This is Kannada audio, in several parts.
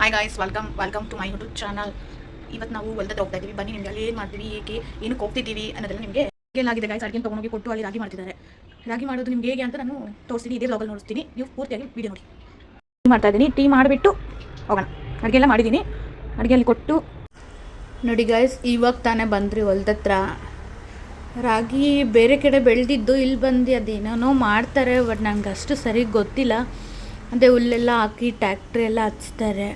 Hi guys, welcome to my YouTube channel. ಇವತ್ತು ನಾವು ಹೊಲ್ದತ್ರ ಹೋಗ್ತಾ ಇದ್ದೀವಿ. ಬನ್ನಿ ನಿಮಗೆ ಅಲ್ಲಿ ಏನು ಮಾಡ್ತೀವಿ, ಏಕೆ ಏನಕ್ಕೆ ಹೋಗ್ತಿದ್ದೀವಿ ಅನ್ನೋದೆಲ್ಲ ನಿಮಗೆ ಏನಾಗಿದೆ ಗಾಯ್ಸ್. ಅಡುಗೆ ತೊಗೊಂಡೋಗಿ ಕೊಟ್ಟು ಅಲ್ಲಿ ರಾಗಿ ಮಾಡ್ತಿದ್ದಾರೆ. ರಾಗಿ ಮಾಡೋದು ನಿಮ್ಗೆ ಹೇಗೆ ಅಂತ ನಾನು ತೋರಿಸ್ತೀನಿ, ಇದೇ ಬ್ಲಾಗಲ್ಲಿ ನೋಡಿಸ್ತೀನಿ. ನೀವು ಪೂರ್ತಿಯಾಗಿ ವೀಡಿಯೋ ನೋಡಿ. ಮಾಡ್ತಾ ಇದ್ದೀನಿ, ಟೀ ಮಾಡಿಬಿಟ್ಟು ಹೋಗೋಣ. ಅಡುಗೆ ಎಲ್ಲ ಮಾಡಿದ್ದೀನಿ, ಅಡುಗೆಯಲ್ಲಿ ಕೊಟ್ಟು ನೋಡಿ ಗಾಯ್ಸ್. ಇವಾಗ ತಾನೇ ಬಂದ್ರಿ ಹೊಲ್ದತ್ರ. ರಾಗಿ ಬೇರೆ ಕಡೆ ಬೆಳೆದಿದ್ದು ಇಲ್ಲಿ ಬಂದು ಅದೇನೋ ಮಾಡ್ತಾರೆ, ಬಟ್ ನನಗೆ ಅಷ್ಟು ಸರಿ ಗೊತ್ತಿಲ್ಲ. ಅದೇ ಹುಲ್ಲೆಲ್ಲ ಹಾಕಿ ಟ್ಯಾಕ್ಟ್ರಿ ಎಲ್ಲ ಹಚ್ತಾರೆ.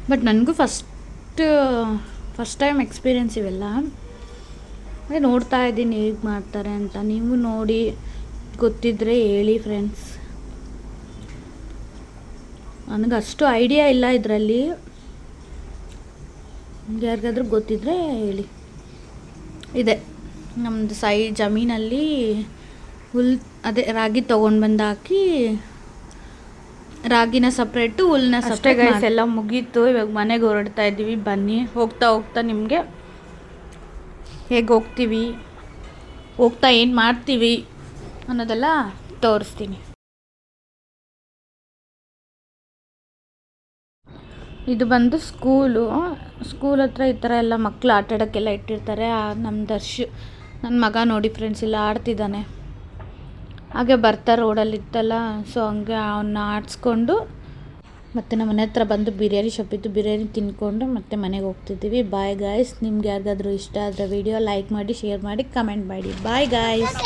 ಬಟ್ ನನಗೂ ಫಸ್ಟ್ ಟೈಮ್ ಎಕ್ಸ್ಪೀರಿಯೆನ್ಸ್ ಇವೆಲ್ಲ. ಅದೇ ನೋಡ್ತಾ ಇದ್ದೀನಿ ಹೇಗೆ ಮಾಡ್ತಾರೆ ಅಂತ. ನೀವು ನೋಡಿ ಗೊತ್ತಿದ್ದರೆ ಹೇಳಿ ಫ್ರೆಂಡ್ಸ್. ನನಗೆ ಅಷ್ಟು ಐಡಿಯಾ ಇಲ್ಲ ಇದರಲ್ಲಿ. ಯಾರಿಗಾದ್ರೂ ಗೊತ್ತಿದ್ದರೆ ಹೇಳಿ. ಇದೆ ನಮ್ಮದು ಜಮೀನಲ್ಲಿ ಅದೇ ರಾಗಿ ತೊಗೊಂಡು ಬಂದು ಹಾಕಿ, ರಾಗಿನ ಸಪ್ರೇಟು, ಹುಲ್ಲನ್ನ ಸಪ್ರೇಟ್. ಗೈಸ್ ಎಲ್ಲ ಮುಗೀತು, ಇವಾಗ ಮನೆಗೆ ಹೊರಡ್ತಾ ಇದ್ದೀವಿ. ಬನ್ನಿ, ಹೋಗ್ತಾ ನಿಮಗೆ ಹೇಗೆ ಹೋಗ್ತಾ ಏನು ಮಾಡ್ತೀವಿ ಅನ್ನೋದೆಲ್ಲ ತೋರಿಸ್ತೀನಿ. ಇದು ಬಂದು ಸ್ಕೂಲ್ ಹತ್ರ ಈ ಥರ ಎಲ್ಲ ಮಕ್ಕಳು ಆಟಾಡೋಕ್ಕೆಲ್ಲ ಇಟ್ಟಿರ್ತಾರೆ. ನಮ್ಮ ನನ್ನ ಮಗ ನೋಡಿ ಫ್ರೆಂಡ್ಸ್ ಇಲ್ಲ ಆಡ್ತಿದ್ದಾನೆ. ಹಾಗೆ ಬರ್ತಾ ರೋಡಲ್ಲಿ ಇತ್ತಲ್ಲ, ಸೊ ಹಂಗೆ ಅವನ್ನ ಆಡಿಸ್ಕೊಂಡು ಮತ್ತು ನಮ್ಮ ಮನೆ ಹತ್ರ ಬಂದು ಬಿರಿಯಾನಿ ಶಾಪ್ ಇತ್ತು, ಬಿರಿಯಾನಿ ತಿಂದ್ಕೊಂಡು ಮತ್ತೆ ಮನೆಗೆ ಹೋಗ್ತಿದ್ದೀವಿ. Bye guys. ನಿಮ್ಗೆ ಯಾರಿಗಾದ್ರೂ ಇಷ್ಟ ಆದರೆ ವಿಡಿಯೋ ಲೈಕ್ ಮಾಡಿ, ಶೇರ್ ಮಾಡಿ, ಕಮೆಂಟ್ ಮಾಡಿ. Bye guys.